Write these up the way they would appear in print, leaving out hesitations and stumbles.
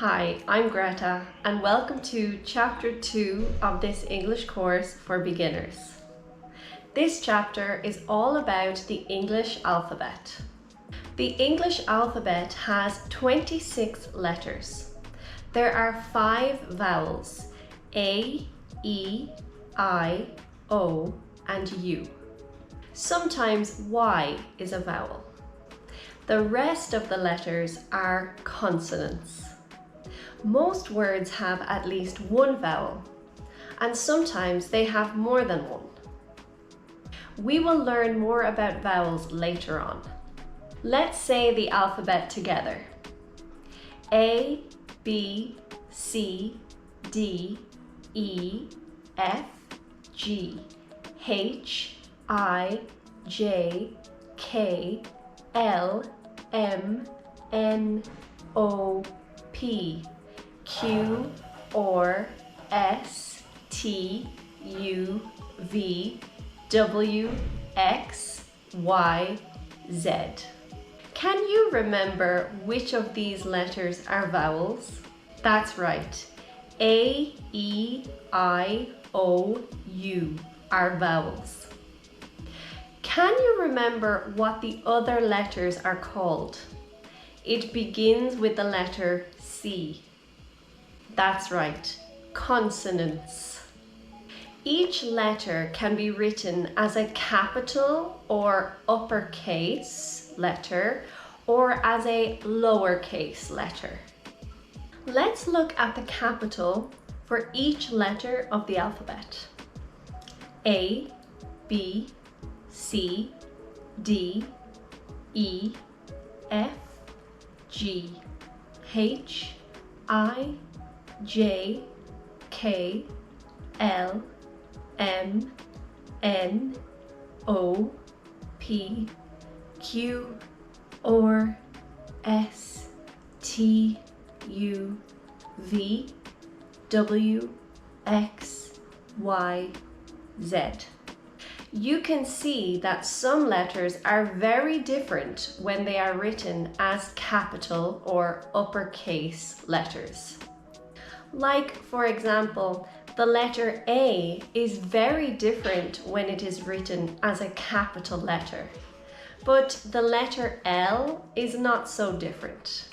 Hi, I'm Greta and welcome to Chapter 2 of this English course for beginners. This chapter is all about the English alphabet. The English alphabet has 26 letters. There are 5 vowels: A, E, I, O, and U. Sometimes Y is a vowel. The rest of the letters are consonants. Most words have at least one vowel, and sometimes they have more than one. We will learn more about vowels later on. Let's say the alphabet together. A, B, C, D, E, F, G, H, I, J, K, L, M, N, O, P, Q, R, S, T, U, V, W, X, Y, Z. Can you remember which of these letters are vowels? That's right. A, E, I, O, U are vowels. Can you remember what the other letters are called? It begins with the letter C. That's right, consonants. Each letter can be written as a capital or uppercase letter or as a lowercase letter. Let's look at the capital for each letter of the alphabet. A, B, C, D, E, F, G, H, I, J, K, L, M, N, O, P, Q, R, S, T, U, V, W, X, Y, Z. You can see that some letters are very different when they are written as capital or uppercase letters. Like, for example, the letter A is very different when it is written as a capital letter, but the letter L is not so different.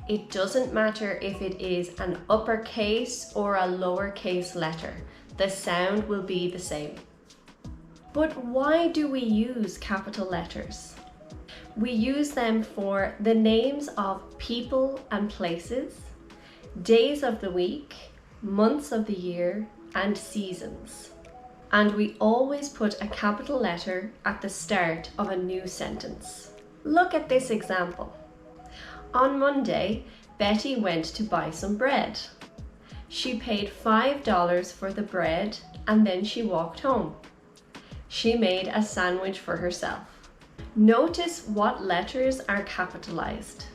It doesn't matter if it is an uppercase or a lowercase letter, the sound will be the same. But why do we use capital letters? We use them for the names of people and places, days of the week, months of the year, and seasons. And we always put a capital letter at the start of a new sentence. Look at this example. On Monday, Betty went to buy some bread. She paid $5 for the bread and then she walked home. She made a sandwich for herself. Notice what letters are capitalized.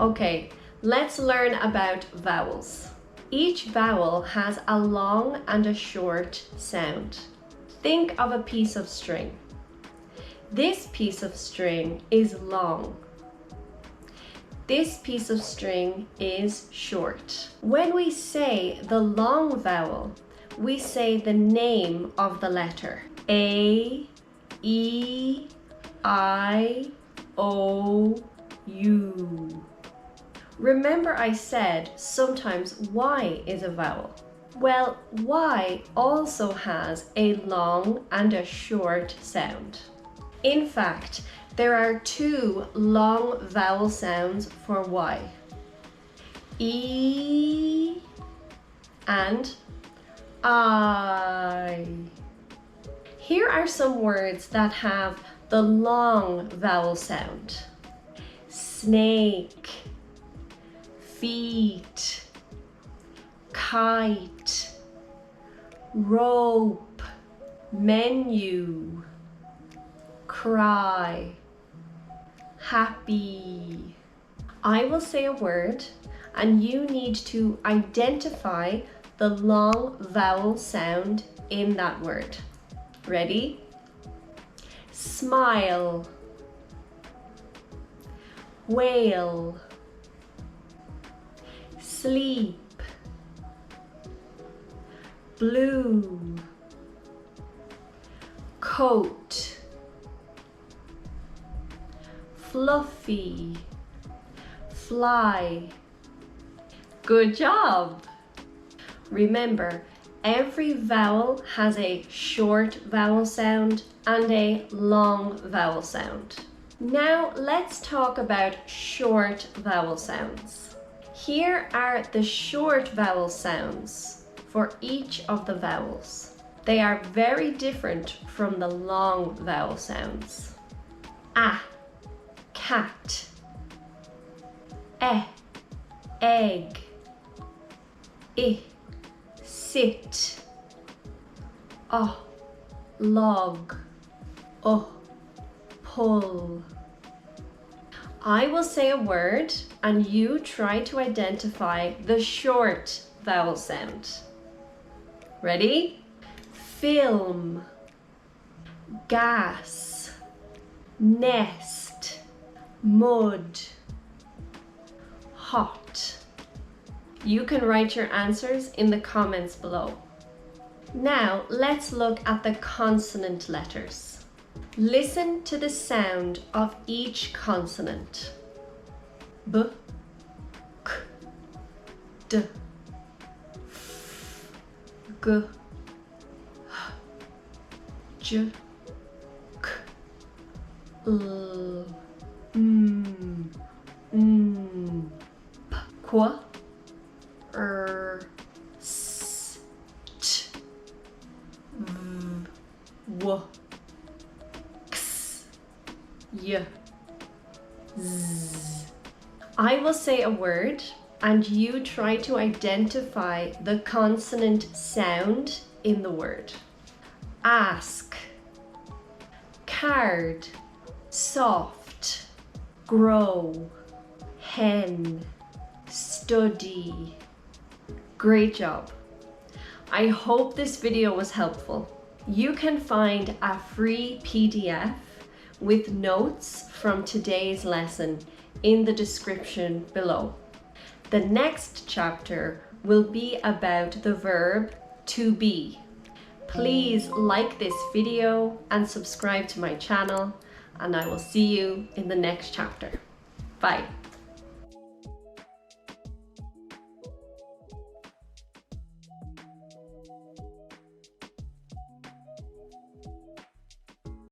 Okay, let's learn about vowels. Each vowel has a long and a short sound. Think of a piece of string. This piece of string is long. This piece of string is short. When we say the long vowel, we say the name of the letter. A, E, I, O, U. Remember I said sometimes Y is a vowel. Well, Y also has a long and a short sound. In fact, there are 2 long vowel sounds for Y. E and I. Here are some words that have the long vowel sound. Snake, feet, kite, rope, menu, cry, happy. I will say a word and you need to identify the long vowel sound in that word. Ready? Smile, whale, sleep, blue, coat, fluffy, fly. Good job! Remember, every vowel has a short vowel sound and a long vowel sound. Now let's talk about short vowel sounds. Here are the short vowel sounds for each of the vowels. They are very different from the long vowel sounds. A, cat. E, egg. I, sit. O, log. O, pull. I will say a word and you try to identify the short vowel sound. Ready? Film, gas, nest, mud, hot. You can write your answers in the comments below. Now let's look at the consonant letters. Listen to the sound of each consonant. B, k, d, f, g, h, j, k, l, m, n, p, qu, s, t, v, w, x, y, z. I will say a word and you try to identify the consonant sound in the word. Ask, card, soft, grow, hen, study. Great job. I hope this video was helpful. You can find a free PDF with notes from today's lesson in the description below. The next chapter will be about the verb to be. Please like this video and subscribe to my channel, and I will see you in the next chapter. Bye.